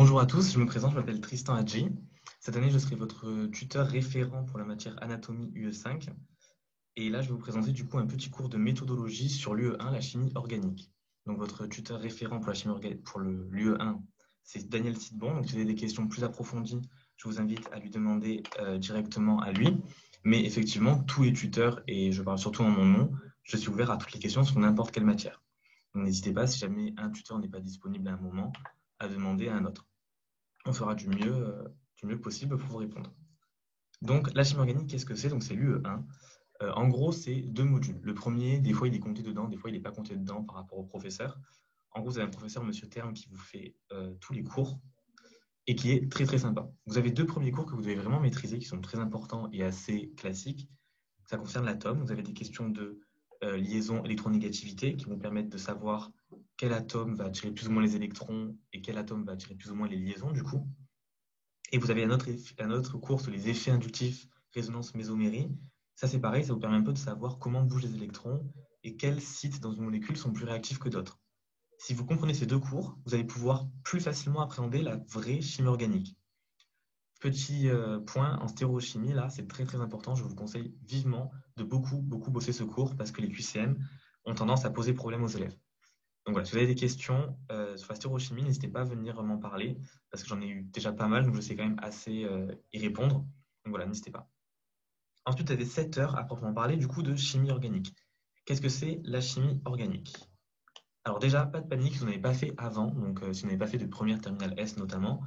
Bonjour à tous, je me présente, je m'appelle Tristan Hadji. Cette année, je serai votre tuteur référent pour la matière anatomie UE5. Et là, je vais vous présenter du coup un petit cours de méthodologie sur l'UE1, la chimie organique. Donc votre tuteur référent pour la chimie organique, pour l'UE1, c'est Daniel Sidbon. Donc si vous avez des questions plus approfondies, je vous invite à lui demander directement à lui. Mais effectivement, tous les tuteurs, et je parle surtout en mon nom, je suis ouvert à toutes les questions sur n'importe quelle matière. Donc n'hésitez pas, si jamais un tuteur n'est pas disponible à un moment, à demander à un autre. On fera du mieux possible pour vous répondre. Donc, la chimie organique, qu'est-ce que c'est? Donc, c'est l'UE1. En gros, c'est deux modules. Le premier, des fois, il est compté dedans, des fois, il n'est pas compté dedans par rapport au professeur. En gros, vous avez un professeur, Monsieur Terme, qui vous fait tous les cours et qui est très, très sympa. Vous avez deux premiers cours que vous devez vraiment maîtriser, qui sont très importants et assez classiques. Ça concerne l'atome. Vous avez des questions de liaison électronégativité qui vont permettre de savoir quel atome va attirer plus ou moins les électrons et quel atome va attirer plus ou moins les liaisons, du coup. Et vous avez un autre cours sur les effets inductifs, résonance mésomérie. Ça, c'est pareil, ça vous permet un peu de savoir comment bougent les électrons et quels sites dans une molécule sont plus réactifs que d'autres. Si vous comprenez ces deux cours, vous allez pouvoir plus facilement appréhender la vraie chimie organique. Petit point en stéréochimie, là, c'est très très important. Je vous conseille vivement de beaucoup bosser ce cours parce que les QCM ont tendance à poser problème aux élèves. Donc voilà, si vous avez des questions sur la stéréochimie, n'hésitez pas à venir m'en parler, parce que j'en ai eu déjà pas mal, donc je sais quand même assez y répondre. Donc voilà, n'hésitez pas. Ensuite, vous avez 7 heures à proprement parler du coup de chimie organique. Qu'est-ce que c'est la chimie organique? Alors déjà, pas de panique si vous n'avez pas fait avant, donc si vous n'avez pas fait de première terminale S notamment,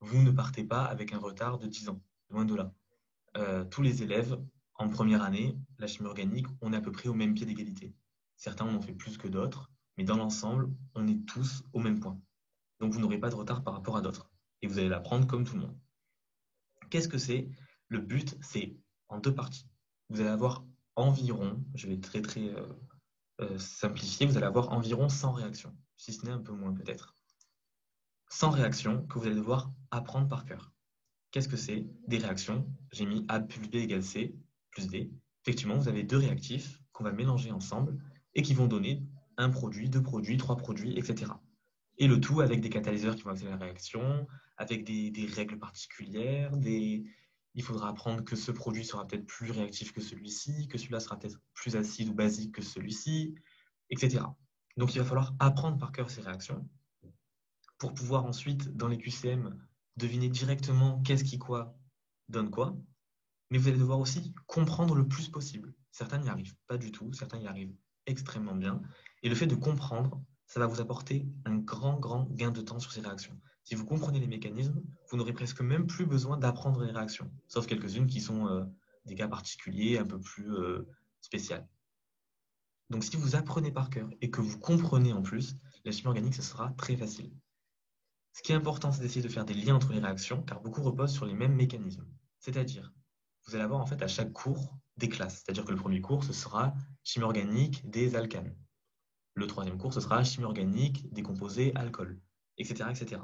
vous ne partez pas avec un retard de 10 ans, loin de là. Tous les élèves, en première année, la chimie organique, on est à peu près au même pied d'égalité. Certains en ont fait plus que d'autres, mais dans l'ensemble, on est tous au même point. Donc vous n'aurez pas de retard par rapport à d'autres. Et vous allez l'apprendre comme tout le monde. Qu'est-ce que c'est? Le but, c'est en deux parties. Vous allez avoir environ, je vais très très simplifier, vous allez avoir environ 100 réactions, si ce n'est un peu moins peut-être. 100 réactions que vous allez devoir apprendre par cœur. Qu'est-ce que c'est? Des réactions. J'ai mis A plus B égale C plus D. Effectivement, vous avez deux réactifs qu'on va mélanger ensemble et qui vont donner un produit, deux produits, trois produits, etc. Et le tout avec des catalyseurs qui vont accélérer la réaction, avec des règles particulières. Il faudra apprendre que ce produit sera peut-être plus réactif que celui-ci, que celui-là sera peut-être plus acide ou basique que celui-ci, etc. Donc il va falloir apprendre par cœur ces réactions pour pouvoir ensuite, dans les QCM, deviner directement qu'est-ce qui quoi donne quoi. Mais vous allez devoir aussi comprendre le plus possible. Certains n'y arrivent pas du tout, certains y arrivent extrêmement bien. Et le fait de comprendre, ça va vous apporter un grand gain de temps sur ces réactions. Si vous comprenez les mécanismes, vous n'aurez presque même plus besoin d'apprendre les réactions, sauf quelques-unes qui sont des cas particuliers, un peu plus spéciales. Donc si vous apprenez par cœur et que vous comprenez en plus, la chimie organique, ce sera très facile. Ce qui est important, c'est d'essayer de faire des liens entre les réactions, car beaucoup reposent sur les mêmes mécanismes. C'est-à-dire, vous allez avoir en fait à chaque cours des classes. C'est-à-dire que le premier cours, ce sera chimie organique des alcanes. Le troisième cours, ce sera chimie organique des composés alcool, etc., etc.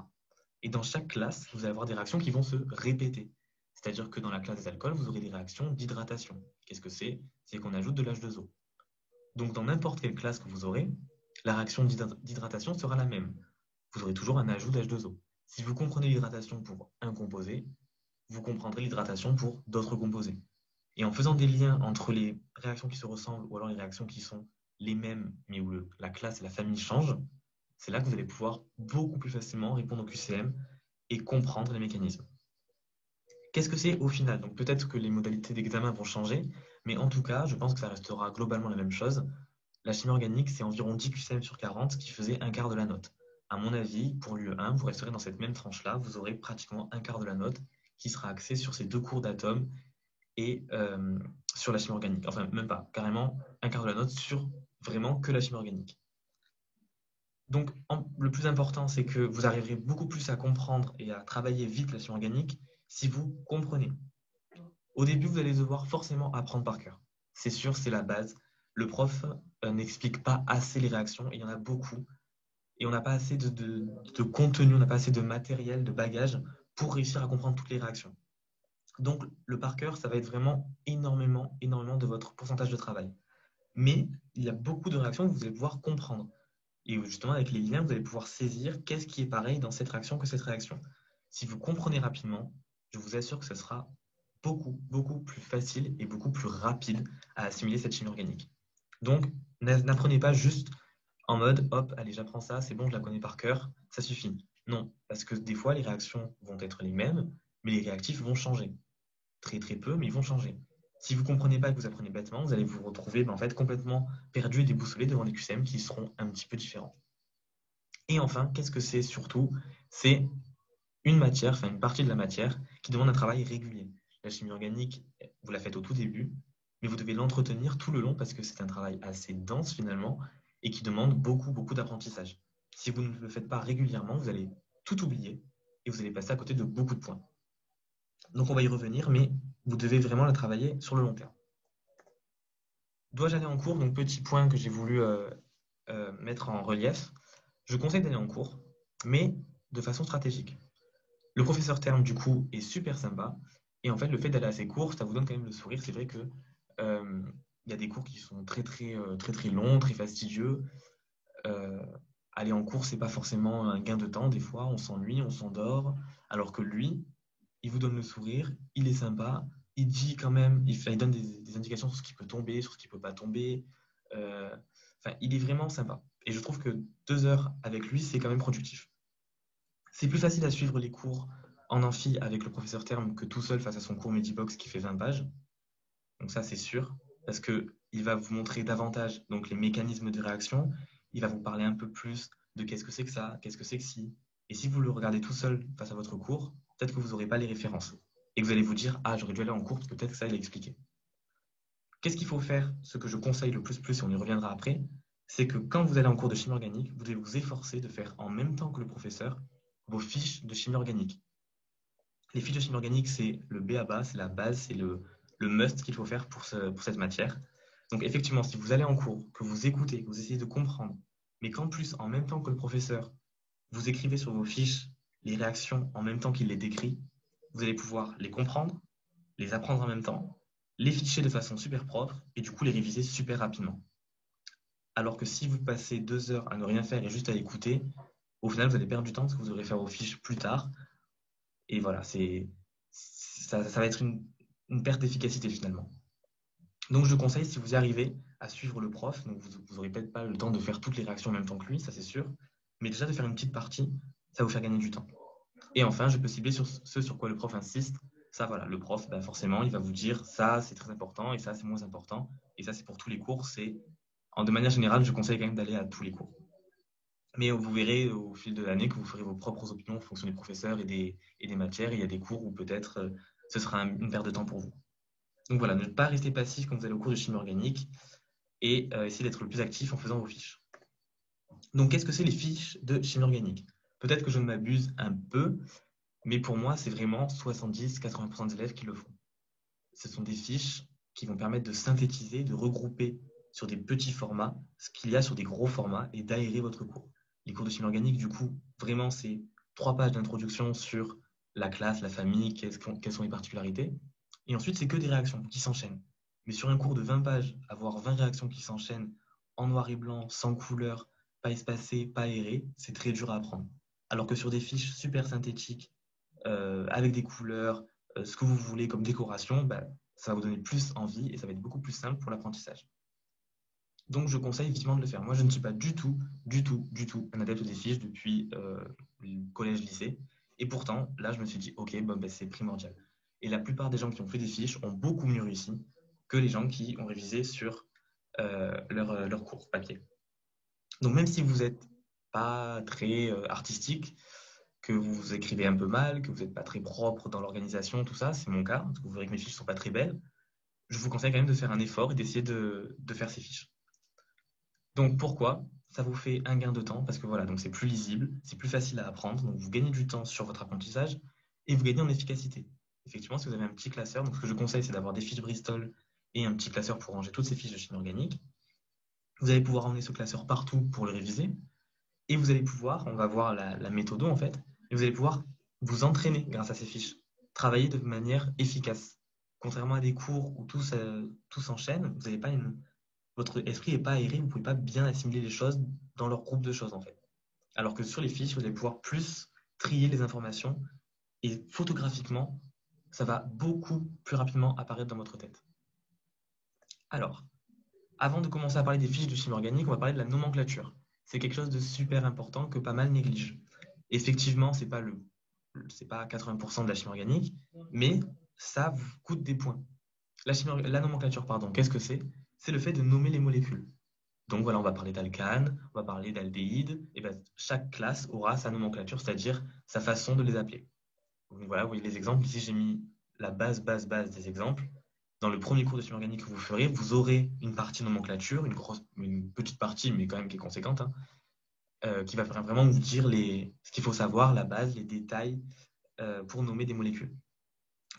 Et dans chaque classe, vous allez avoir des réactions qui vont se répéter. C'est-à-dire que dans la classe des alcools, vous aurez des réactions d'hydratation. Qu'est-ce que c'est? C'est qu'on ajoute de l'H2O. Donc dans n'importe quelle classe que vous aurez, la réaction d'hydratation sera la même. Vous aurez toujours un ajout d'H2O. Si vous comprenez l'hydratation pour un composé, vous comprendrez l'hydratation pour d'autres composés. Et en faisant des liens entre les réactions qui se ressemblent ou alors les réactions qui sont les mêmes, mais où la classe et la famille changent, c'est là que vous allez pouvoir beaucoup plus facilement répondre au QCM et comprendre les mécanismes. Qu'est-ce que c'est au final? Donc peut-être que les modalités d'examen vont changer, mais en tout cas, je pense que ça restera globalement la même chose. La chimie organique, c'est environ 10 QCM sur 40, ce qui faisait un quart de la note. À mon avis, pour l'UE1, vous resterez dans cette même tranche-là, vous aurez pratiquement un quart de la note qui sera axée sur ces deux cours d'atomes et sur la chimie organique. Enfin, même pas, carrément un quart de la note sur vraiment que la chimie organique. Donc, le plus important, c'est que vous arriverez beaucoup plus à comprendre et à travailler vite la chimie organique si vous comprenez. Au début, vous allez devoir forcément apprendre par cœur. C'est sûr, c'est la base. Le prof n'explique pas assez les réactions, et il y en a beaucoup. Et on n'a pas assez de contenu, on n'a pas assez de matériel, de bagage pour réussir à comprendre toutes les réactions. Donc, le par cœur, ça va être vraiment énormément de votre pourcentage de travail. Mais il y a beaucoup de réactions que vous allez pouvoir comprendre. Et justement, avec les liens, vous allez pouvoir saisir qu'est-ce qui est pareil dans cette réaction que cette réaction. Si vous comprenez rapidement, je vous assure que ce sera beaucoup, beaucoup plus facile et beaucoup plus rapide à assimiler cette chimie organique. Donc, n'apprenez pas juste en mode, hop, allez, j'apprends ça, c'est bon, je la connais par cœur, ça suffit. Non, parce que des fois, les réactions vont être les mêmes, mais les réactifs vont changer. Très, très peu, mais ils vont changer. Si vous ne comprenez pas et que vous apprenez bêtement, vous allez vous retrouver en fait, complètement perdu et déboussolé devant des QCM qui seront un petit peu différents. Et enfin, qu'est-ce que c'est surtout? C'est une matière, enfin une partie de la matière qui demande un travail régulier. La chimie organique, vous la faites au tout début, mais vous devez l'entretenir tout le long parce que c'est un travail assez dense finalement et qui demande beaucoup, beaucoup d'apprentissage. Si vous ne le faites pas régulièrement, vous allez tout oublier et vous allez passer à côté de beaucoup de points. Donc on va y revenir, mais vous devez vraiment la travailler sur le long terme. Dois-je aller en cours? Donc petit point que j'ai voulu mettre en relief. Je conseille d'aller en cours, mais de façon stratégique. Le professeur Terme, du coup, est super sympa. Et en fait, le fait d'aller à ces cours, ça vous donne quand même le sourire. C'est vrai que y a des cours qui sont très longs, très fastidieux. Euh, Aller en cours, c'est pas forcément un gain de temps. Des fois, on s'ennuie, on s'endort. Alors que lui, il vous donne le sourire, il est sympa. Il dit quand même, il donne des indications sur ce qui peut tomber, sur ce qui peut pas tomber. Euh, il est vraiment sympa. Et je trouve que 2 heures avec lui, c'est quand même productif. C'est plus facile à suivre les cours en amphi avec le professeur Terme que tout seul face à son cours Medibox qui fait 20 pages. Donc ça, c'est sûr, parce qu'il va vous montrer davantage donc, les mécanismes de réaction. Il va vous parler un peu plus de qu'est-ce que c'est que ça, qu'est-ce que c'est que si. Et si vous le regardez tout seul face à votre cours, peut-être que vous n'aurez pas les références. Et que vous allez vous dire, ah, j'aurais dû aller en cours parce que peut-être que ça, il a expliqué. Qu'est-ce qu'il faut faire? Ce que je conseille le plus, et on y reviendra après, c'est que quand vous allez en cours de chimie organique, vous devez vous efforcer de faire en même temps que le professeur vos fiches de chimie organique. Les fiches de chimie organique, c'est le B à bas, c'est la base, c'est le must qu'il faut faire pour cette matière. Donc effectivement, si vous allez en cours, que vous écoutez, que vous essayez de comprendre, mais qu'en plus, en même temps que le professeur, vous écrivez sur vos fiches les réactions en même temps qu'il les décrit, vous allez pouvoir les comprendre, les apprendre en même temps, les ficher de façon super propre et du coup les réviser super rapidement. Alors que si vous passez 2 heures à ne rien faire et juste à écouter, au final, vous allez perdre du temps parce que vous aurez fait vos fiches plus tard. Et voilà, ça va être une perte d'efficacité finalement. Donc je conseille, si vous y arrivez, à suivre le prof. Donc vous n'aurez peut-être pas le temps de faire toutes les réactions en même temps que lui, ça c'est sûr. Mais déjà de faire une petite partie, ça va vous faire gagner du temps. Et enfin, je peux cibler sur ce sur quoi le prof insiste. Ça, voilà, le prof, forcément, il va vous dire ça, c'est très important et ça, c'est moins important. Et ça, c'est pour tous les cours. De manière générale, je conseille quand même d'aller à tous les cours. Mais vous verrez au fil de l'année que vous ferez vos propres opinions en fonction des professeurs et des matières. Et il y a des cours où peut-être ce sera une perte de temps pour vous. Donc voilà, ne pas rester passif quand vous allez au cours de chimie organique et essayer d'être le plus actif en faisant vos fiches. Donc qu'est-ce que c'est les fiches de chimie organique? Peut-être que je ne m'abuse un peu, mais pour moi, c'est vraiment 70-80% des élèves qui le font. Ce sont des fiches qui vont permettre de synthétiser, de regrouper sur des petits formats ce qu'il y a sur des gros formats et d'aérer votre cours. Les cours de chimie organique, du coup, vraiment, c'est 3 pages d'introduction sur la classe, la famille, quelles sont les particularités. Et ensuite, c'est que des réactions qui s'enchaînent. Mais sur un cours de 20 pages, avoir 20 réactions qui s'enchaînent en noir et blanc, sans couleur, pas espacées, pas aérées, c'est très dur à apprendre. Alors que sur des fiches super synthétiques, avec des couleurs, ce que vous voulez comme décoration, ça va vous donner plus envie et ça va être beaucoup plus simple pour l'apprentissage. Donc, je conseille vivement de le faire. Moi, je ne suis pas du tout un adepte des fiches depuis le collège-lycée. Et pourtant, là, je me suis dit, OK, c'est primordial. Et la plupart des gens qui ont fait des fiches ont beaucoup mieux réussi que les gens qui ont révisé sur leur cours papier. Donc, même si vous n'êtes pas très artistique, que vous écrivez un peu mal, que vous n'êtes pas très propre dans l'organisation, tout ça, c'est mon cas, parce que vous verrez que mes fiches ne sont pas très belles, je vous conseille quand même de faire un effort et d'essayer de faire ces fiches. Donc pourquoi? Ça vous fait un gain de temps parce que voilà, donc c'est plus lisible, c'est plus facile à apprendre, donc vous gagnez du temps sur votre apprentissage et vous gagnez en efficacité. Effectivement, si vous avez un petit classeur, donc ce que je conseille, c'est d'avoir des fiches Bristol et un petit classeur pour ranger toutes ces fiches de chimie organique. Vous allez pouvoir emmener ce classeur partout pour le réviser et vous allez pouvoir, on va voir la méthode en fait, et vous allez pouvoir vous entraîner grâce à ces fiches, travailler de manière efficace. Contrairement à des cours où tout s'enchaîne, vous n'avez pas votre esprit n'est pas aéré, vous ne pouvez pas bien assimiler les choses dans leur groupe de choses en fait. Alors que sur les fiches, vous allez pouvoir plus trier les informations et photographiquement, ça va beaucoup plus rapidement apparaître dans votre tête. Alors, avant de commencer à parler des fiches de chimie organique, on va parler de la nomenclature. C'est quelque chose de super important que pas mal négligent. Effectivement, c'est pas 80% de la chimie organique, mais ça vous coûte des points. La nomenclature, pardon, qu'est-ce que c'est? C'est le fait de nommer les molécules. Donc voilà, on va parler d'alcanes, on va parler d'aldéhydes, et ben, chaque classe aura sa nomenclature, c'est-à-dire sa façon de les appeler. Donc voilà, vous voyez les exemples. Ici, j'ai mis la base des exemples. Dans le premier cours de chimie organique que vous ferez, vous aurez une partie nomenclature, une petite partie, mais quand même qui est conséquente, hein, qui va vraiment vous dire ce qu'il faut savoir, la base, les détails pour nommer des molécules.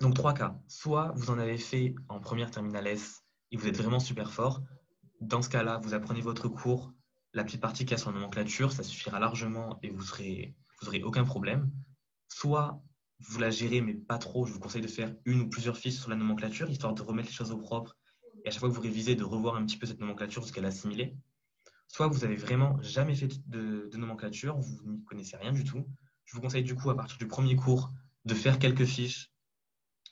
Donc, 3 cas. Soit vous en avez fait en première terminale S et vous êtes vraiment super fort. Dans ce cas-là, vous apprenez votre cours, la petite partie qu'il y a sur la nomenclature, ça suffira largement et vous n'aurez aucun problème. Soit vous la gérez, mais pas trop. Je vous conseille de faire une ou plusieurs fiches sur la nomenclature, histoire de remettre les choses au propre et à chaque fois que vous révisez, de revoir un petit peu cette nomenclature jusqu'à l'assimiler. Soit vous avez vraiment jamais fait de nomenclature, vous n'y connaissez rien du tout. Je vous conseille du coup, à partir du premier cours, de faire quelques fiches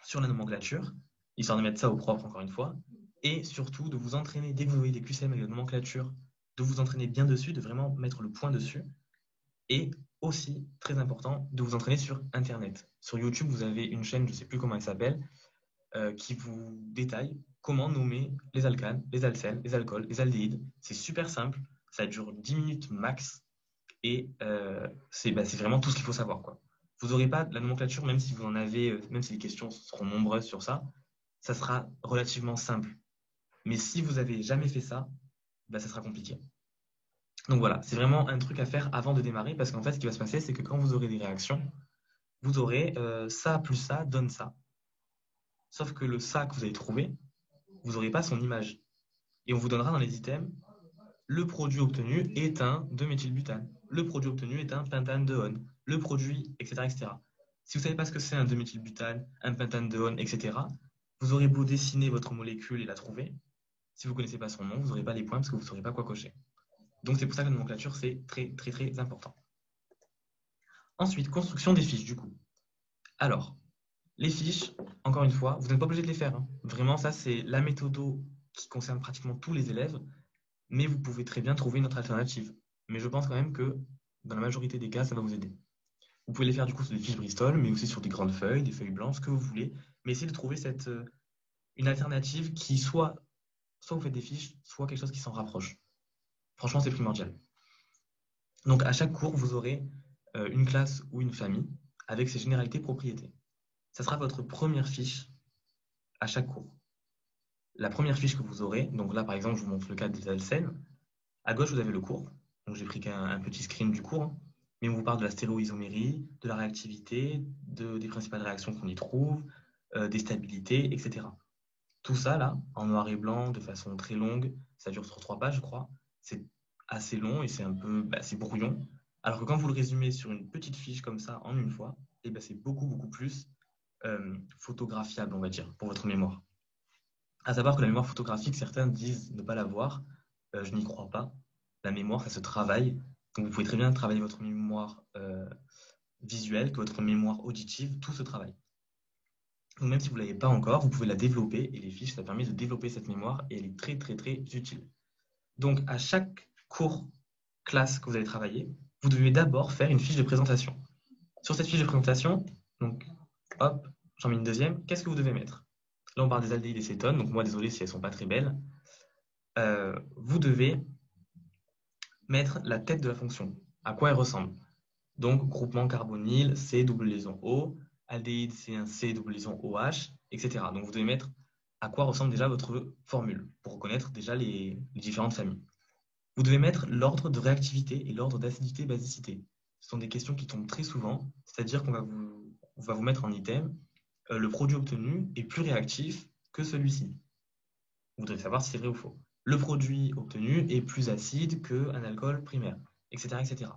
sur la nomenclature, histoire de mettre ça au propre encore une fois, et surtout de vous entraîner, dès que vous voyez des QCM avec la nomenclature, de vous entraîner bien dessus, de vraiment mettre le point dessus, et aussi, très important, de vous entraîner sur Internet. Sur YouTube, vous avez une chaîne, je ne sais plus comment elle s'appelle, qui vous détaille comment nommer les alcanes, les alcènes, les alcools, les aldéhydes. C'est super simple, ça dure 10 minutes max, et c'est vraiment tout ce qu'il faut savoir, quoi. Vous n'aurez pas la nomenclature, même si vous en avez, même si les questions seront nombreuses sur ça, ça sera relativement simple. Mais si vous n'avez jamais fait ça, ça sera compliqué. Donc voilà, c'est vraiment un truc à faire avant de démarrer, parce qu'en fait, ce qui va se passer, c'est que quand vous aurez des réactions, vous aurez ça plus ça donne ça. Sauf que le ça que vous avez trouvé, vous n'aurez pas son image. Et on vous donnera dans les items, le produit obtenu est un 2-méthylbutane. Le produit obtenu est un pentane de on. Le produit, etc., etc. Si vous ne savez pas ce que c'est un 2-méthylbutane, un pentane de on, etc., vous aurez beau dessiner votre molécule et la trouver. Si vous ne connaissez pas son nom, vous n'aurez pas les points parce que vous ne saurez pas quoi cocher. Donc c'est pour ça que la nomenclature, c'est très, très, très important. Ensuite, construction des fiches, du coup. Alors, les fiches, encore une fois, vous n'êtes pas obligé de les faire, hein. Vraiment, ça, c'est la méthode qui concerne pratiquement tous les élèves, mais vous pouvez très bien trouver une autre alternative. Mais je pense quand même que dans la majorité des cas, ça va vous aider. Vous pouvez les faire du coup sur des fiches Bristol, mais aussi sur des grandes feuilles, des feuilles blanches, ce que vous voulez. Mais essayez de trouver une alternative qui soit vous faites des fiches, soit quelque chose qui s'en rapproche. Franchement, c'est primordial. Donc à chaque cours, vous aurez une classe ou une famille avec ses généralités propriétés. Ça sera votre première fiche à chaque cours. La première fiche que vous aurez, donc là par exemple, je vous montre le cas des alcènes. À gauche, vous avez le cours. Donc j'ai pris un petit screen du cours, hein. Mais on vous parle de la stéréoisomérie, de la réactivité, des principales réactions qu'on y trouve, des stabilités, etc. Tout ça, là, en noir et blanc, de façon très longue, ça dure sur 3 pages, je crois. C'est assez long et c'est un peu c'est brouillon. Alors que quand vous le résumez sur une petite fiche comme ça en une fois, c'est beaucoup, beaucoup plus photographiable, on va dire, pour votre mémoire. À savoir que la mémoire photographique, certains disent ne pas l'avoir. Je n'y crois pas. La mémoire, ça se travaille. Donc vous pouvez très bien travailler votre mémoire visuelle, que votre mémoire auditive, tout se travaille. Donc même si vous ne l'avez pas encore, vous pouvez la développer et les fiches, ça permet de développer cette mémoire et elle est très très très utile. Donc à chaque cours, classe que vous allez travailler, vous devez d'abord faire une fiche de présentation. Sur cette fiche de présentation, donc hop, j'en mets une deuxième, qu'est-ce que vous devez mettre? Là on parle des aldéhydes et cétones, donc moi désolé si elles ne sont pas très belles. Vous devez mettre la tête de la fonction, à quoi elle ressemble. Donc groupement carbonyle, C double liaison O, aldéhyde c'est un C double liaison OH, etc. Donc vous devez mettre à quoi ressemble déjà votre formule pour reconnaître déjà les différentes familles. Vous devez mettre l'ordre de réactivité et l'ordre d'acidité-basicité. Ce sont des questions qui tombent très souvent, c'est-à-dire qu'on va vous mettre en item le produit obtenu est plus réactif que celui-ci. Vous devez savoir si c'est vrai ou faux. Le produit obtenu est plus acide qu'un alcool primaire, etc., etc.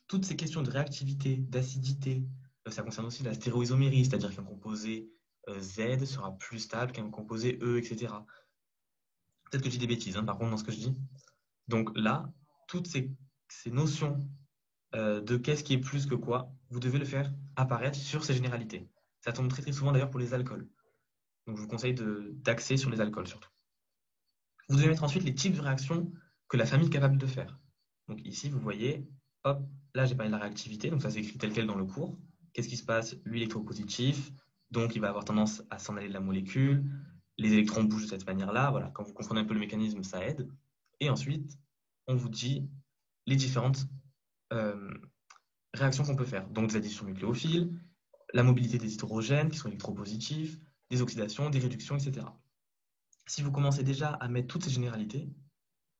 Toutes ces questions de réactivité, d'acidité, ça concerne aussi la stéréoisomérie, c'est-à-dire qu'un composé Z sera plus stable qu'un composé E, etc. Peut-être que je dis des bêtises, hein, par contre, dans ce que je dis. Donc là, toutes ces notions de qu'est-ce qui est plus que quoi, vous devez le faire apparaître sur ces généralités. Ça tombe très très souvent d'ailleurs pour les alcools. Donc je vous conseille d'axer sur les alcools surtout. Vous devez mettre ensuite les types de réactions que la famille est capable de faire. Donc ici, vous voyez, hop, là j'ai parlé de la réactivité, donc ça s'écrit tel quel dans le cours. Qu'est-ce qui se passe? Lui électropositif, donc il va avoir tendance à s'en aller de la molécule, les électrons bougent de cette manière-là, voilà, quand vous comprenez un peu le mécanisme, ça aide. Et ensuite, on vous dit les différentes euh, réactions qu'on peut faire. Donc des additions nucléophiles, la mobilité des hydrogènes qui sont électropositifs, des oxydations, des réductions, etc. Si vous commencez déjà à mettre toutes ces généralités,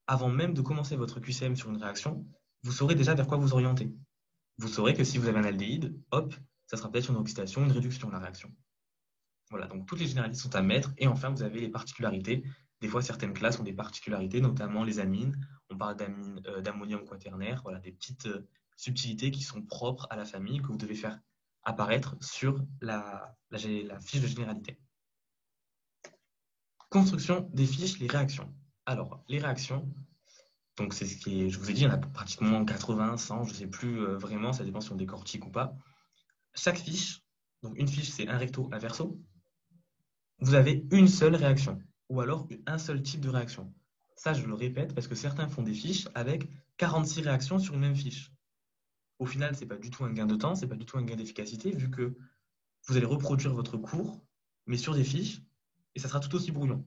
avant même de commencer votre QCM sur une réaction, vous saurez déjà vers quoi vous orienter. Vous saurez que si vous avez un aldéhyde, hop, ça sera peut-être une oxydation, une réduction de la réaction. Voilà, donc toutes les généralités sont à mettre. Et enfin, vous avez les particularités. Des fois, certaines classes ont des particularités, notamment les amines. On parle d'ammonium quaternaire. Voilà, des petites subtilités qui sont propres à la famille que vous devez faire apparaître sur la fiche de généralité. Construction des fiches, les réactions. Alors, les réactions, donc c'est ce qui est, je vous ai dit, il y en a pratiquement 80, 100, je ne sais plus vraiment, ça dépend si on décortique ou pas. Chaque fiche, donc une fiche c'est un recto, un verso, vous avez une seule réaction, ou alors un seul type de réaction. Ça, je le répète, parce que certains font des fiches avec 46 réactions sur une même fiche. Au final, ce n'est pas du tout un gain de temps, ce n'est pas du tout un gain d'efficacité, vu que vous allez reproduire votre cours, mais sur des fiches, et ça sera tout aussi brouillon.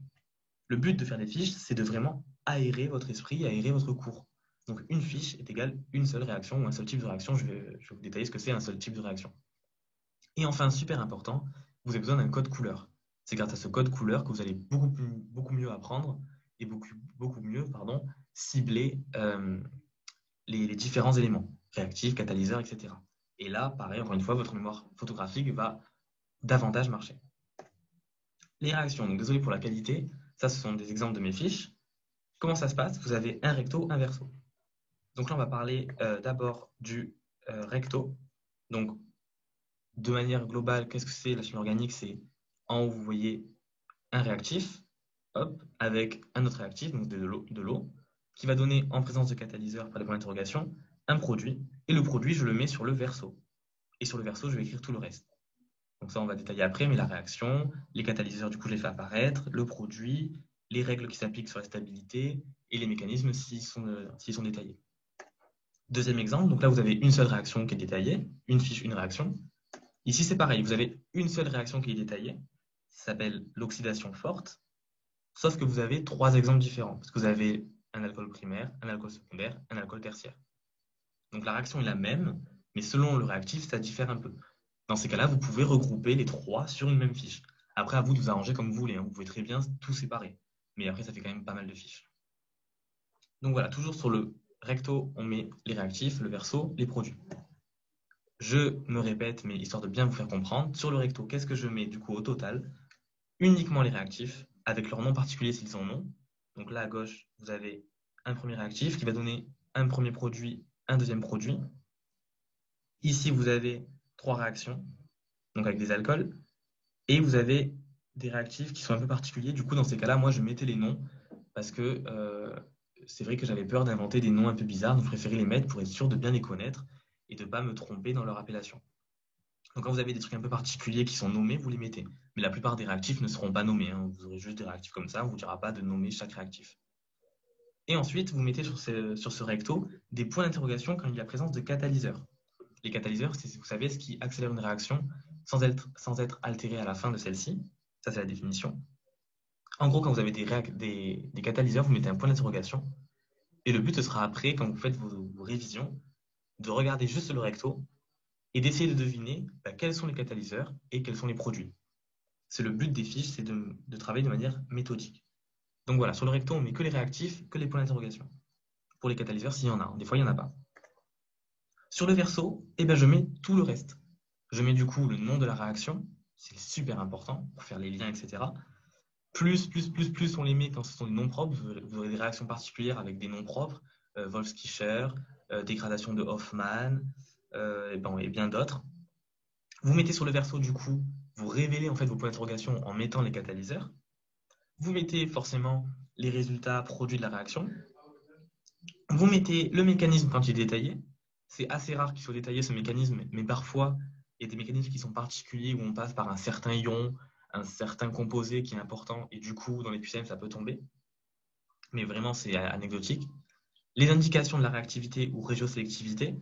Le but de faire des fiches, c'est de vraiment aérer votre esprit, aérer votre cours. Donc une fiche est égale une seule réaction ou un seul type de réaction. Je vais vous détailler ce que c'est un seul type de réaction. Et enfin, super important, vous avez besoin d'un code couleur. C'est grâce à ce code couleur que vous allez beaucoup mieux apprendre et beaucoup mieux cibler les différents éléments, réactifs, catalyseurs, etc. Et là, pareil, encore une fois, votre mémoire photographique va davantage marcher. Les réactions, donc désolé pour la qualité, ça ce sont des exemples de mes fiches. Comment ça se passe? Vous avez un recto, un verso. Donc là, on va parler d'abord du recto. Donc, de manière globale, qu'est-ce que c'est la chimie organique? C'est en haut, vous voyez un réactif, hop, avec un autre réactif, donc de l'eau, qui va donner, en présence de catalyseur, par des points d'interrogation, un produit. Et le produit, je le mets sur le verso. Et sur le verso, je vais écrire tout le reste. Donc ça, on va détailler après, mais la réaction, les catalyseurs, du coup, je les fais apparaître, le produit, les règles qui s'appliquent sur la stabilité et les mécanismes s'ils sont détaillés. Deuxième exemple, donc là, vous avez une seule réaction qui est détaillée, une fiche, une réaction. Ici, c'est pareil, vous avez une seule réaction qui est détaillée, ça s'appelle l'oxydation forte, sauf que vous avez trois exemples différents, parce que vous avez un alcool primaire, un alcool secondaire, un alcool tertiaire. Donc la réaction est la même, mais selon le réactif, ça diffère un peu. Dans ces cas-là, vous pouvez regrouper les trois sur une même fiche. Après, à vous de vous arranger comme vous voulez, hein. Vous pouvez très bien tout séparer, mais après, ça fait quand même pas mal de fiches. Donc voilà, toujours sur le recto, on met les réactifs, le verso, les produits. Je me répète, mais histoire de bien vous faire comprendre, sur le recto, qu'est-ce que je mets du coup au total? Uniquement les réactifs, avec leur nom particulier s'ils en ont. Donc là, à gauche, vous avez un premier réactif qui va donner un premier produit, un deuxième produit. Ici, vous avez trois réactions, donc avec des alcools, et vous avez des réactifs qui sont un peu particuliers. Du coup, dans ces cas-là, moi, je mettais les noms, parce que c'est vrai que j'avais peur d'inventer des noms un peu bizarres, donc je préférais les mettre pour être sûr de bien les connaître et de ne pas me tromper dans leur appellation. Donc quand vous avez des trucs un peu particuliers qui sont nommés, vous les mettez. Mais la plupart des réactifs ne seront pas nommés, hein. Vous aurez juste des réactifs comme ça, on ne vous dira pas de nommer chaque réactif. Et ensuite, vous mettez sur ce recto des points d'interrogation quand il y a présence de catalyseurs. Les catalyseurs, c'est, vous savez, ce qui accélère une réaction sans être altéré à la fin de celle-ci. Ça, c'est la définition. En gros, quand vous avez des catalyseurs, vous mettez un point d'interrogation. Et le but, ce sera après, quand vous faites vos révisions, de regarder juste le recto et d'essayer de deviner quels sont les catalyseurs et quels sont les produits. C'est le but des fiches, c'est de travailler de manière méthodique. Donc voilà, sur le recto, on met que les réactifs, que les points d'interrogation. Pour les catalyseurs, s'il y en a, des fois il n'y en a pas. Sur le verso, je mets tout le reste. Je mets du coup le nom de la réaction, c'est super important pour faire les liens, etc. Plus on les met quand ce sont des noms propres, vous aurez des réactions particulières avec des noms propres, Wolfskischer, dégradation de Hofmann, et bien d'autres. Vous mettez sur le verso, du coup, vous révélez en fait vos points d'interrogation en mettant les catalyseurs. Vous mettez forcément les résultats produits de la réaction. Vous mettez le mécanisme quand il est détaillé. C'est assez rare qu'il soit détaillé ce mécanisme, mais parfois, il y a des mécanismes qui sont particuliers où on passe par un certain ion, un certain composé qui est important, et du coup, dans les QCM, ça peut tomber. Mais vraiment, c'est anecdotique. Les indications de la réactivité ou régiosélectivité,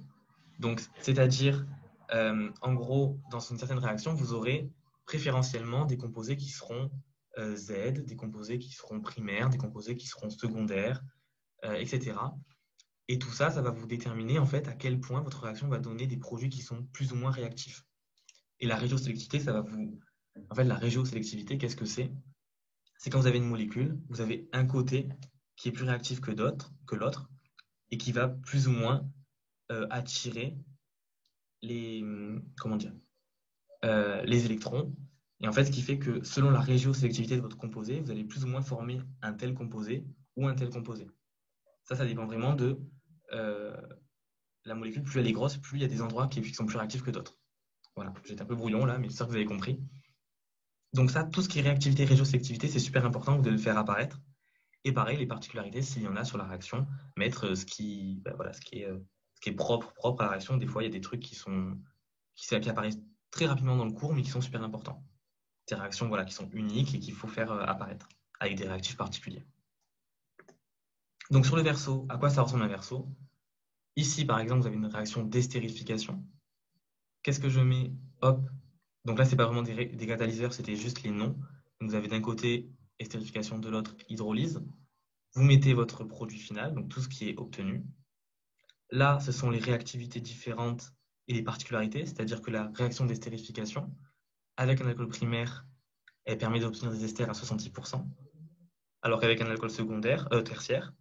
donc c'est-à-dire, en gros, dans une certaine réaction, vous aurez préférentiellement des composés qui seront Z, des composés qui seront primaires, des composés qui seront secondaires, etc. Et tout ça, ça va vous déterminer en fait à quel point votre réaction va donner des produits qui sont plus ou moins réactifs. Et la régiosélectivité, ça va vous... En fait, la régiosélectivité, qu'est-ce que c'est? C'est quand vous avez une molécule, vous avez un côté qui est plus réactif que l'autre, et qui va plus ou moins attirer les, comment dire, les électrons. Et en fait, ce qui fait que selon la régiosélectivité de votre composé, vous allez plus ou moins former un tel composé ou un tel composé. Ça dépend vraiment de la molécule. Plus elle est grosse, plus il y a des endroits qui sont plus réactifs que d'autres. Voilà, j'étais un peu brouillon là, mais j'espère que vous avez compris. Donc ça, tout ce qui est réactivité, régiosélectivité, c'est super important de le faire apparaître. Et pareil, les particularités, s'il y en a sur la réaction, mettre ce qui est propre à la réaction. Des fois, il y a des trucs qui apparaissent très rapidement dans le cours, mais qui sont super importants. Des réactions qui sont uniques et qu'il faut faire apparaître, avec des réactifs particuliers. Donc sur le verso, à quoi ça ressemble un verso? Ici, par exemple, vous avez une réaction d'estérification. Qu'est-ce que je mets? Hop. Donc là, ce n'est pas vraiment des catalyseurs, c'était juste les noms. Donc vous avez d'un côté estérification, de l'autre hydrolyse. Vous mettez votre produit final, donc tout ce qui est obtenu. Là, ce sont les réactivités différentes et les particularités, c'est-à-dire que la réaction d'estérification, avec un alcool primaire, elle permet d'obtenir des esters à 66%, alors qu'avec un alcool tertiaire,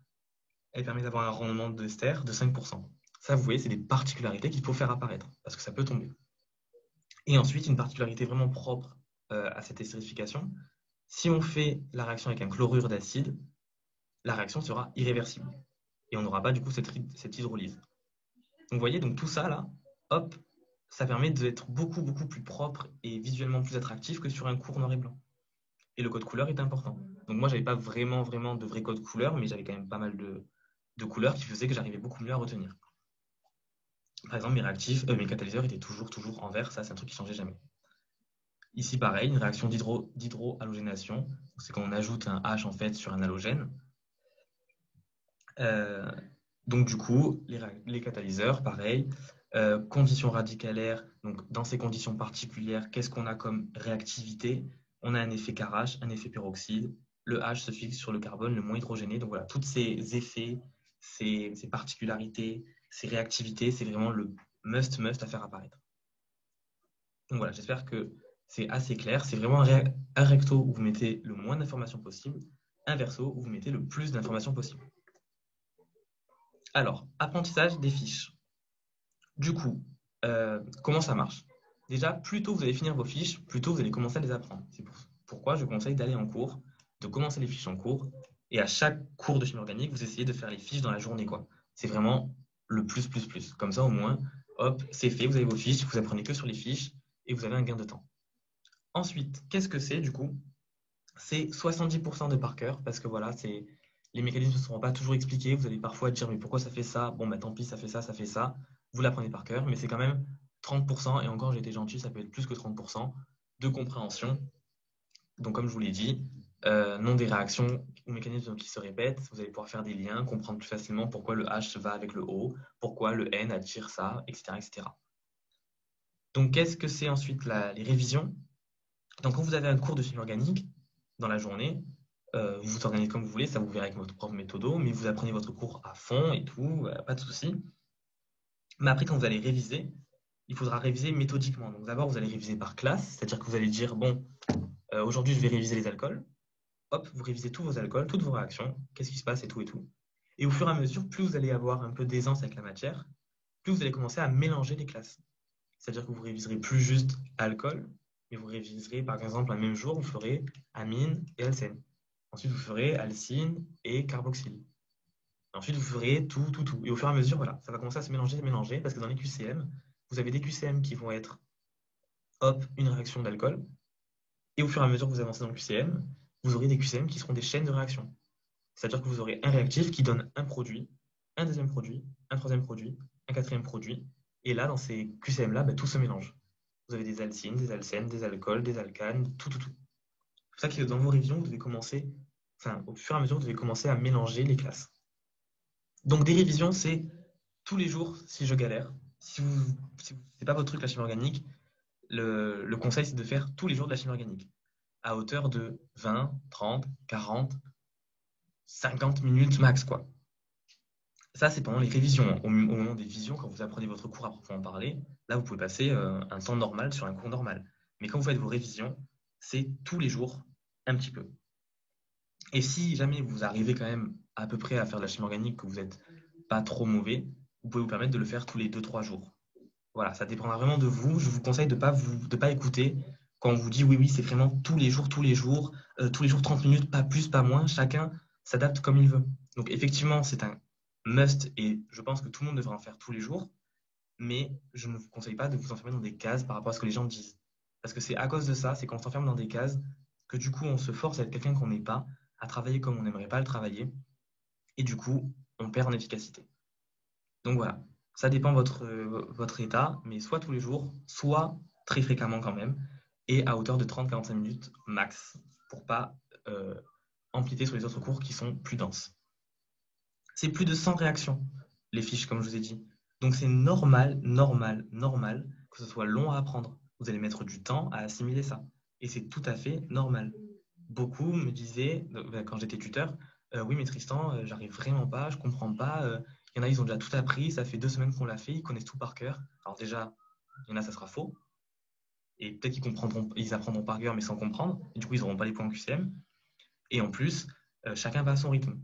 elle permet d'avoir un rendement d'ester de 5%. Ça, vous voyez, c'est des particularités qu'il faut faire apparaître, parce que ça peut tomber. Et ensuite, une particularité vraiment propre à cette estérification, si on fait la réaction avec un chlorure d'acide, la réaction sera irréversible. Et on n'aura pas du coup cette hydrolyse. Donc vous voyez, donc tout ça là, hop, ça permet d'être beaucoup plus propre et visuellement plus attractif que sur un cours noir et blanc. Et le code couleur est important. Donc moi, j'avais pas vraiment de vrai code couleur, mais j'avais quand même pas mal de couleurs qui faisaient que j'arrivais beaucoup mieux à retenir. Par exemple, mes catalyseurs étaient toujours en vert, ça c'est un truc qui changeait jamais. Ici, pareil, une réaction d'hydrohalogénation, c'est quand on ajoute un H en fait sur un halogène. Donc du coup, les catalyseurs, pareil. Conditions radicalaires, donc dans ces conditions particulières, qu'est-ce qu'on a comme réactivité? On a un effet Karash, un effet peroxyde. Le H se fixe sur le carbone le moins hydrogéné. Donc voilà, tous ces effets, ces particularités, ces réactivités, c'est vraiment le must à faire apparaître. Donc voilà, j'espère que c'est assez clair. C'est vraiment un recto où vous mettez le moins d'informations possible, un verso où vous mettez le plus d'informations possible. Alors, apprentissage des fiches. Du coup, comment ça marche? Déjà, plus tôt vous allez finir vos fiches, plus tôt vous allez commencer à les apprendre. C'est pourquoi je vous conseille d'aller en cours, de commencer les fiches en cours, et à chaque cours de chimie organique, vous essayez de faire les fiches dans la journée, quoi. C'est vraiment le plus. Comme ça, au moins, hop, c'est fait, vous avez vos fiches, vous apprenez que sur les fiches, et vous avez un gain de temps. Ensuite, qu'est-ce que c'est, du coup? C'est 70% de par cœur, parce que voilà, les mécanismes ne seront pas toujours expliqués. Vous allez parfois dire, mais pourquoi ça fait ça? Bon, bah tant pis, ça fait ça, ça fait ça. Vous l'apprenez par cœur, mais c'est quand même 30%, et encore j'ai été gentil, ça peut être plus que 30% de compréhension. Donc comme je vous l'ai dit, nom des réactions ou mécanismes qui se répètent, vous allez pouvoir faire des liens, comprendre plus facilement pourquoi le H va avec le O, pourquoi le N attire ça, etc. etc. Donc qu'est-ce que c'est ensuite les révisions? Donc quand vous avez un cours de chimie organique dans la journée, vous vous organisez comme vous voulez, ça vous verrez avec votre propre méthodo, mais vous apprenez votre cours à fond et tout, pas de souci. Mais après, quand vous allez réviser, il faudra réviser méthodiquement. Donc d'abord, vous allez réviser par classe, c'est-à-dire que vous allez dire, bon, aujourd'hui, je vais réviser les alcools. Hop, vous révisez tous vos alcools, toutes vos réactions, qu'est-ce qui se passe et tout et tout. Et au fur et à mesure, plus vous allez avoir un peu d'aisance avec la matière, plus vous allez commencer à mélanger les classes. C'est-à-dire que vous réviserez plus juste alcool, mais vous réviserez par exemple un même jour, vous ferez amine et alcène. Ensuite, vous ferez alcyne et carboxyle. Ensuite, vous ferez tout. Et au fur et à mesure, voilà, ça va commencer à se mélanger, parce que dans les QCM, vous avez des QCM qui vont être, hop, une réaction d'alcool. Et au fur et à mesure que vous avancez dans le QCM, vous aurez des QCM qui seront des chaînes de réactions. C'est-à-dire que vous aurez un réactif qui donne un produit, un deuxième produit, un troisième produit, un quatrième produit. Et là, dans ces QCM-là, tout se mélange. Vous avez des alcynes, des alcènes, des alcools, des alcanes, tout. C'est pour ça que dans vos révisions, vous devez commencer, enfin, au fur et à mesure, vous devez commencer à mélanger les classes. Donc, des révisions, c'est tous les jours si je galère. Si c'est pas votre truc, la chimie organique, le conseil, c'est de faire tous les jours de la chimie organique à hauteur de 20, 30, 40, 50 minutes max, quoi. Ça, c'est pendant les révisions. Au moment des visions, quand vous apprenez votre cours à proprement parler, là, vous pouvez passer un temps normal sur un cours normal. Mais quand vous faites vos révisions, c'est tous les jours, un petit peu. Et si jamais vous arrivez quand même à peu près à faire de la chimie organique, que vous n'êtes pas trop mauvais, vous pouvez vous permettre de le faire tous les 2-3 jours. Voilà, ça dépendra vraiment de vous. Je vous conseille de ne pas écouter quand on vous dit oui, c'est vraiment tous les jours, tous les jours 30 minutes, pas plus, pas moins. Chacun s'adapte comme il veut. Donc effectivement, c'est un must et je pense que tout le monde devrait en faire tous les jours. Mais je ne vous conseille pas de vous enfermer dans des cases par rapport à ce que les gens disent. Parce que c'est à cause de ça, c'est quand on s'enferme dans des cases que du coup on se force à être quelqu'un qu'on n'est pas, à travailler comme on n'aimerait pas le travailler. Et du coup, on perd en efficacité. Donc voilà, ça dépend de votre état, mais soit tous les jours, soit très fréquemment quand même, et à hauteur de 30-45 minutes max, pour pas empiéter sur les autres cours qui sont plus denses. C'est plus de 100 réactions, les fiches, comme je vous ai dit. Donc c'est normal que ce soit long à apprendre. Vous allez mettre du temps à assimiler ça. Et c'est tout à fait normal. Beaucoup me disaient, quand j'étais tuteur, oui mais Tristan, j'arrive vraiment pas, je comprends pas. Il y en a, ils ont déjà tout appris, ça fait 2 semaines qu'on l'a fait, ils connaissent tout par cœur. Alors déjà, il y en a, ça sera faux. Et peut-être ils apprendront par cœur mais sans comprendre. Et du coup, ils n'auront pas les points QCM. Et en plus, chacun va à son rythme.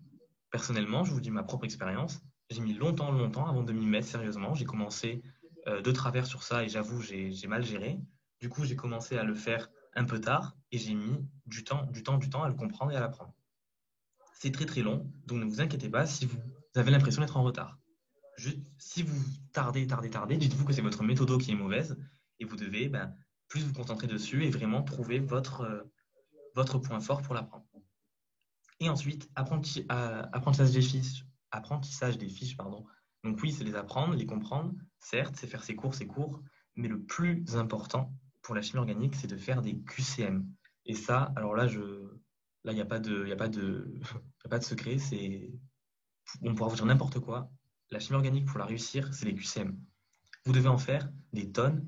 Personnellement, je vous dis ma propre expérience, j'ai mis longtemps avant de m'y mettre sérieusement. J'ai commencé de travers sur ça et j'avoue, j'ai mal géré. Du coup, j'ai commencé à le faire un peu tard et j'ai mis du temps à le comprendre et à l'apprendre. C'est très très long, donc ne vous inquiétez pas si vous avez l'impression d'être en retard. Juste, si vous tardez, dites-vous que c'est votre méthode qui est mauvaise et vous devez plus vous concentrer dessus et vraiment trouver votre point fort pour l'apprendre. Et ensuite, apprentissage des fiches, pardon. Donc oui, c'est les apprendre, les comprendre. Certes, c'est faire ses cours. Mais le plus important pour la chimie organique, c'est de faire des QCM. Et ça, alors là, il n'y a pas de, y a pas de secret. On pourra vous dire n'importe quoi. La chimie organique, pour la réussir, c'est les QCM. Vous devez en faire des tonnes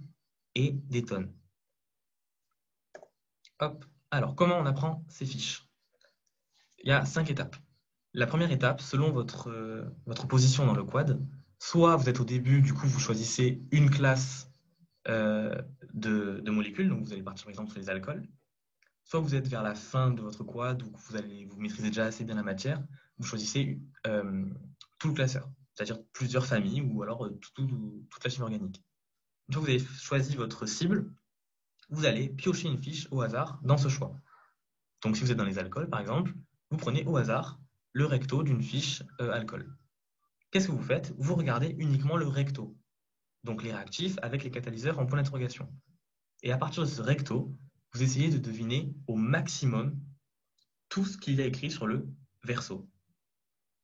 et des tonnes. Hop. Alors, comment on apprend ces fiches? Il y a 5 étapes. La première étape, selon votre position dans le quad, soit vous êtes au début, du coup vous choisissez une classe de molécules, donc vous allez partir par exemple sur les alcools, soit vous êtes vers la fin de votre quad, où vous maîtrisez déjà assez bien la matière, vous choisissez tout le classeur, c'est-à-dire plusieurs familles ou alors toute la chimie organique. Une fois que vous avez choisi votre cible, vous allez piocher une fiche au hasard dans ce choix. Donc si vous êtes dans les alcools par exemple, vous prenez au hasard le recto d'une fiche alcool. Qu'est-ce que vous faites? Vous regardez uniquement le recto, donc les réactifs avec les catalyseurs en point d'interrogation. Et à partir de ce recto, vous essayez de deviner au maximum tout ce qu'il y a écrit sur le verso.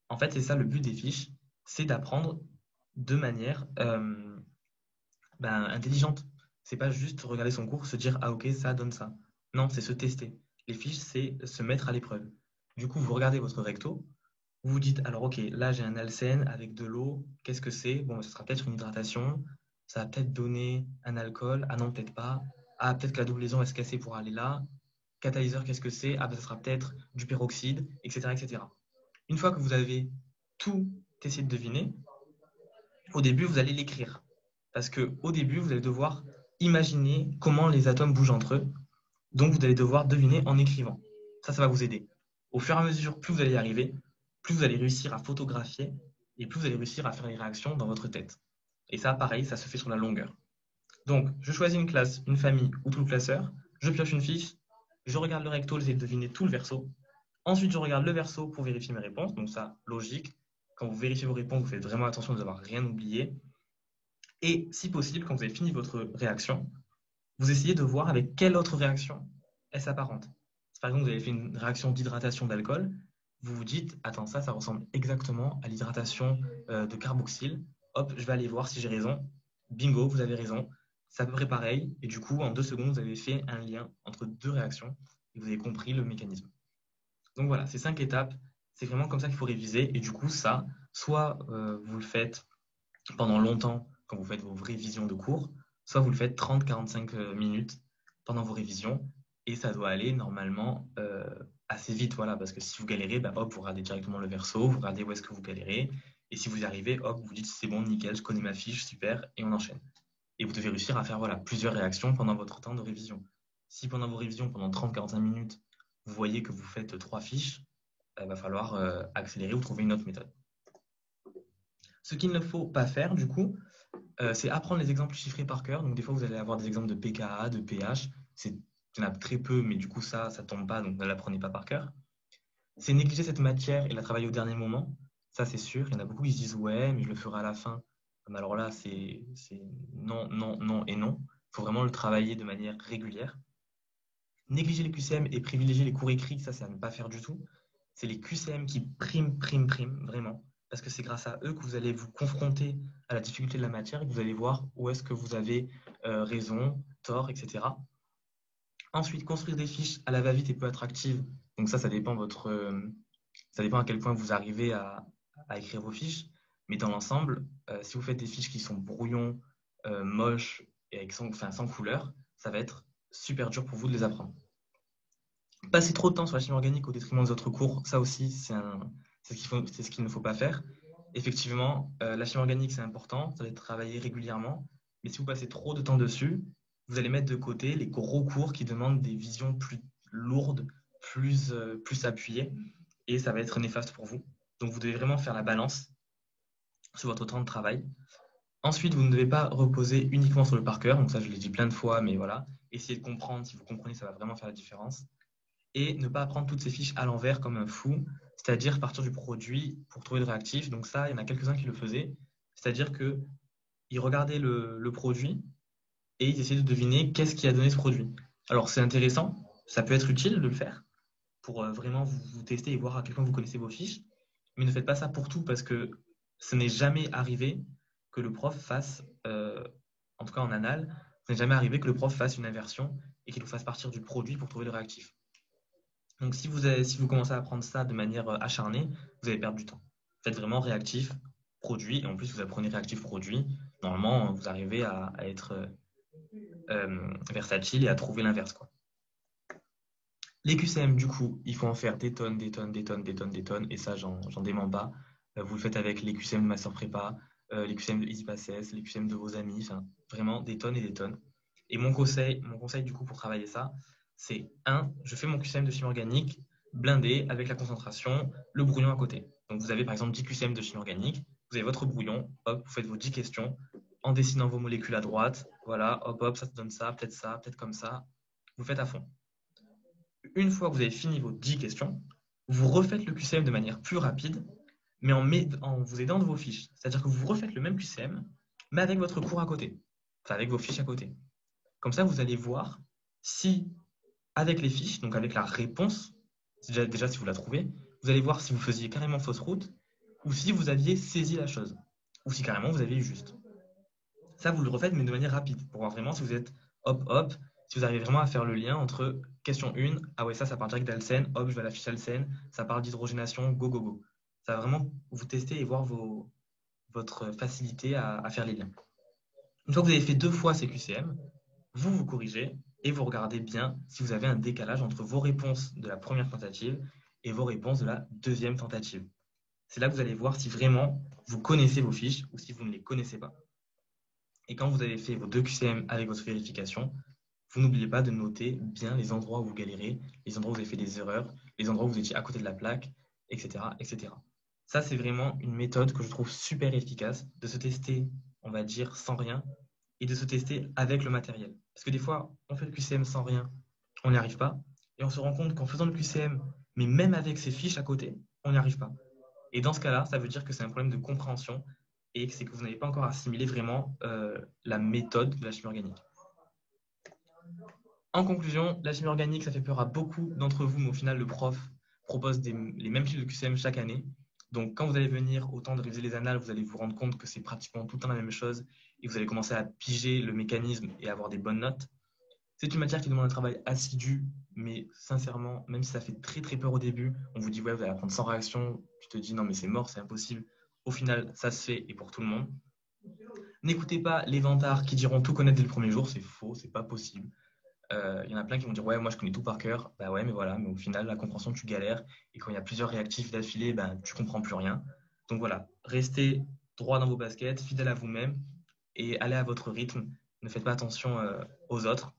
En fait, c'est ça le but des fiches, c'est d'apprendre de manière intelligente. C'est pas juste regarder son cours, se dire ah ok ça donne ça. Non, c'est se tester. Les fiches, c'est se mettre à l'épreuve. Du coup, vous regardez votre recto, vous vous dites, alors ok, là j'ai un alcène avec de l'eau, qu'est-ce que c'est? Bon, ce sera peut-être une hydratation, ça va peut-être donner un alcool, ah non, peut-être pas, ah peut-être que la double liaison va se casser pour aller là, catalyseur, qu'est-ce que c'est? Ah ben, ça sera peut-être du peroxyde, etc., etc. Une fois que vous avez tout essayé de deviner, au début, vous allez l'écrire. Parce qu'au début, vous allez devoir imaginer comment les atomes bougent entre eux, donc vous allez devoir deviner en écrivant. Ça va vous aider. Au fur et à mesure, plus vous allez y arriver, plus vous allez réussir à photographier et plus vous allez réussir à faire les réactions dans votre tête. Et ça, pareil, ça se fait sur la longueur. Donc, je choisis une classe, une famille ou tout le classeur, je pioche une fiche, je regarde le recto, j'essaie de deviner tout le verso. Ensuite, je regarde le verso pour vérifier mes réponses. Donc ça, logique. Quand vous vérifiez vos réponses, vous faites vraiment attention de n'avoir rien oublié. Et si possible, quand vous avez fini votre réaction, vous essayez de voir avec quelle autre réaction elle s'apparente. Par exemple, vous avez fait une réaction d'hydratation d'alcool, vous vous dites, attends, ça ressemble exactement à l'hydratation de carboxyle. Hop, je vais aller voir si j'ai raison. Bingo, vous avez raison. C'est à peu près pareil. Et du coup, en 2 secondes, vous avez fait un lien entre deux réactions et vous avez compris le mécanisme. Donc voilà, ces 5 étapes, c'est vraiment comme ça qu'il faut réviser. Et du coup, ça, soit vous le faites pendant longtemps quand vous faites vos révisions de cours, soit vous le faites 30-45 minutes pendant vos révisions. Et ça doit aller normalement assez vite, voilà, parce que si vous galérez, bah, hop, vous regardez directement le verso, vous regardez où est-ce que vous galérez. Et si vous y arrivez, hop, vous dites c'est bon, nickel, je connais ma fiche, super, et on enchaîne. Et vous devez réussir à faire voilà, plusieurs réactions pendant votre temps de révision. Si pendant vos révisions, pendant 30-45 minutes, vous voyez que vous faites 3 fiches, il va falloir accélérer ou trouver une autre méthode. Ce qu'il ne faut pas faire, du coup, c'est apprendre les exemples chiffrés par cœur. Donc, des fois, vous allez avoir des exemples de pKa, de pH. Il y en a très peu, mais du coup, ça ne tombe pas, donc ne l'apprenez pas par cœur. C'est négliger cette matière et la travailler au dernier moment. Ça, c'est sûr. Il y en a beaucoup qui se disent, ouais, mais je le ferai à la fin. Mais alors là, c'est non, non, non et non. Il faut vraiment le travailler de manière régulière. Négliger les QCM et privilégier les cours écrits, ça, c'est à ne pas faire du tout. C'est les QCM qui priment, vraiment. Parce que c'est grâce à eux que vous allez vous confronter à la difficulté de la matière et que vous allez voir où est-ce que vous avez raison, tort, etc. Ensuite, construire des fiches à la va-vite et peu attractives. Donc ça dépend ça dépend à quel point vous arrivez à écrire vos fiches. Mais dans l'ensemble, si vous faites des fiches qui sont brouillons, moches et sans couleur, ça va être super dur pour vous de les apprendre. Passer trop de temps sur la chimie organique au détriment des autres cours, ça aussi, c'est ce qu'il ne faut pas faire. Effectivement, la chimie organique, c'est important, ça va être travaillé régulièrement, mais si vous passez trop de temps dessus, vous allez mettre de côté les gros cours qui demandent des visions plus lourdes, plus appuyées, et ça va être néfaste pour vous. Donc, vous devez vraiment faire la balance sur votre temps de travail. Ensuite, vous ne devez pas reposer uniquement sur le par cœur, donc ça, je l'ai dit plein de fois, mais voilà, essayez de comprendre, si vous comprenez, ça va vraiment faire la différence. Et ne pas apprendre toutes ces fiches à l'envers comme un fou, c'est-à-dire partir du produit pour trouver le réactif. Donc ça, il y en a quelques-uns qui le faisaient, c'est-à-dire qu'ils regardaient le produit et ils essayaient de deviner qu'est-ce qui a donné ce produit. Alors c'est intéressant, ça peut être utile de le faire pour vraiment vous tester et voir à quel point vous connaissez vos fiches, mais ne faites pas ça pour tout parce que ce n'est jamais arrivé que le prof fasse, en tout cas en anal, ce n'est jamais arrivé que le prof fasse une inversion et qu'il vous fasse partir du produit pour trouver le réactif. Donc, si vous commencez à apprendre ça de manière acharnée, vous allez perdre du temps. Faites vraiment réactif, produit, et en plus, vous apprenez réactif, produit. Normalement, vous arrivez à être versatile et à trouver l'inverse, quoi. Les QCM, du coup, il faut en faire des tonnes, des tonnes, des tonnes, des tonnes, des tonnes, et ça, j'en dément pas. Vous le faites avec les QCM de Master Prépa, les QCM de EasyPassS, les QCM de vos amis, enfin, vraiment des tonnes et des tonnes. Et mon conseil du coup, pour travailler ça, c'est je fais mon QCM de chimie organique blindé avec la concentration, le brouillon à côté. Donc, vous avez par exemple 10 QCM de chimie organique, vous avez votre brouillon, hop, vous faites vos 10 questions en dessinant vos molécules à droite. Voilà, hop, hop, ça te donne ça, peut-être comme ça. Vous faites à fond. Une fois que vous avez fini vos 10 questions, vous refaites le QCM de manière plus rapide, mais en vous aidant de vos fiches. C'est-à-dire que vous refaites le même QCM, mais avec votre cours à côté, enfin avec vos fiches à côté. Comme ça, vous allez voir si, avec les fiches, donc avec la réponse, déjà si vous la trouvez, vous allez voir si vous faisiez carrément fausse route ou si vous aviez saisi la chose, ou si carrément vous aviez eu juste. Ça, vous le refaites, mais de manière rapide, pour voir vraiment si vous êtes hop, hop, si vous arrivez vraiment à faire le lien entre question 1, ah ouais, ça part direct d'Alcène, hop, je vais à la fiche Alcène, ça parle d'hydrogénation, go, go, go. Ça va vraiment vous tester et voir votre facilité à faire les liens. Une fois que vous avez fait 2 fois ces QCM, vous corrigez et vous regardez bien si vous avez un décalage entre vos réponses de la première tentative et vos réponses de la deuxième tentative. C'est là que vous allez voir si vraiment vous connaissez vos fiches ou si vous ne les connaissez pas. Et quand vous avez fait vos 2 QCM avec votre vérification, vous n'oubliez pas de noter bien les endroits où vous galérez, les endroits où vous avez fait des erreurs, les endroits où vous étiez à côté de la plaque, etc. etc. Ça, c'est vraiment une méthode que je trouve super efficace de se tester, on va dire, sans rien et de se tester avec le matériel. Parce que des fois, on fait le QCM sans rien, on n'y arrive pas. Et on se rend compte qu'en faisant le QCM, mais même avec ses fiches à côté, on n'y arrive pas. Et dans ce cas-là, ça veut dire que c'est un problème de compréhension et que c'est que vous n'avez pas encore assimilé vraiment la méthode de la chimie organique. En conclusion, la chimie organique, ça fait peur à beaucoup d'entre vous, mais au final, le prof, propose les mêmes fiches de QCM chaque année. Donc, quand vous allez venir au temps de réviser les annales, vous allez vous rendre compte que c'est pratiquement tout le temps la même chose et vous allez commencer à piger le mécanisme et avoir des bonnes notes. C'est une matière qui demande un travail assidu, mais sincèrement, même si ça fait très très peur au début, on vous dit ouais, vous allez apprendre sans réaction, tu te dis non mais c'est mort, c'est impossible. Au final, ça se fait et pour tout le monde. N'écoutez pas les vantards qui diront tout connaître dès le premier jour, c'est faux, c'est pas possible. Il y en a plein qui vont dire ouais, moi je connais tout par cœur. Bah ouais, mais voilà, mais au final, la compréhension, tu galères. Et quand il y a plusieurs réactifs d'affilée, bah, tu comprends plus rien. Donc voilà, restez droit dans vos baskets, fidèle à vous-même et allez à votre rythme. Ne faites pas attention aux autres.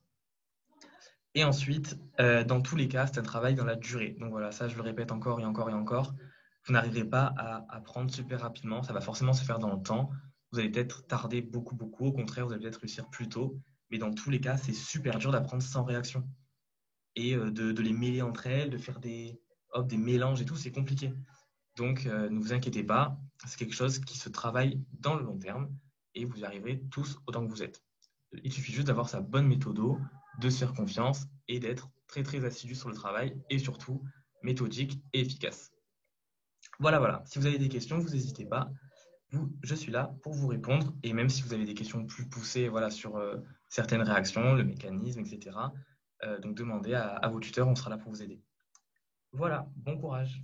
Et ensuite, dans tous les cas, c'est un travail dans la durée. Donc voilà, ça je le répète encore et encore et encore. Vous n'arriverez pas à apprendre super rapidement. Ça va forcément se faire dans le temps. Vous allez peut-être tarder beaucoup, beaucoup. Au contraire, vous allez peut-être réussir plus tôt. Mais dans tous les cas, c'est super dur d'apprendre sans réaction. Et de les mêler entre elles, de faire des mélanges et tout, c'est compliqué. Donc ne vous inquiétez pas, c'est quelque chose qui se travaille dans le long terme et vous y arriverez tous autant que vous êtes. Il suffit juste d'avoir sa bonne méthode, de se faire confiance et d'être très très assidu sur le travail et surtout méthodique et efficace. Voilà, voilà. Si vous avez des questions, vous n'hésitez pas. Je suis là pour vous répondre et même si vous avez des questions plus poussées voilà, sur certaines réactions, le mécanisme, etc. Donc demandez à vos tuteurs, on sera là pour vous aider. Voilà, bon courage.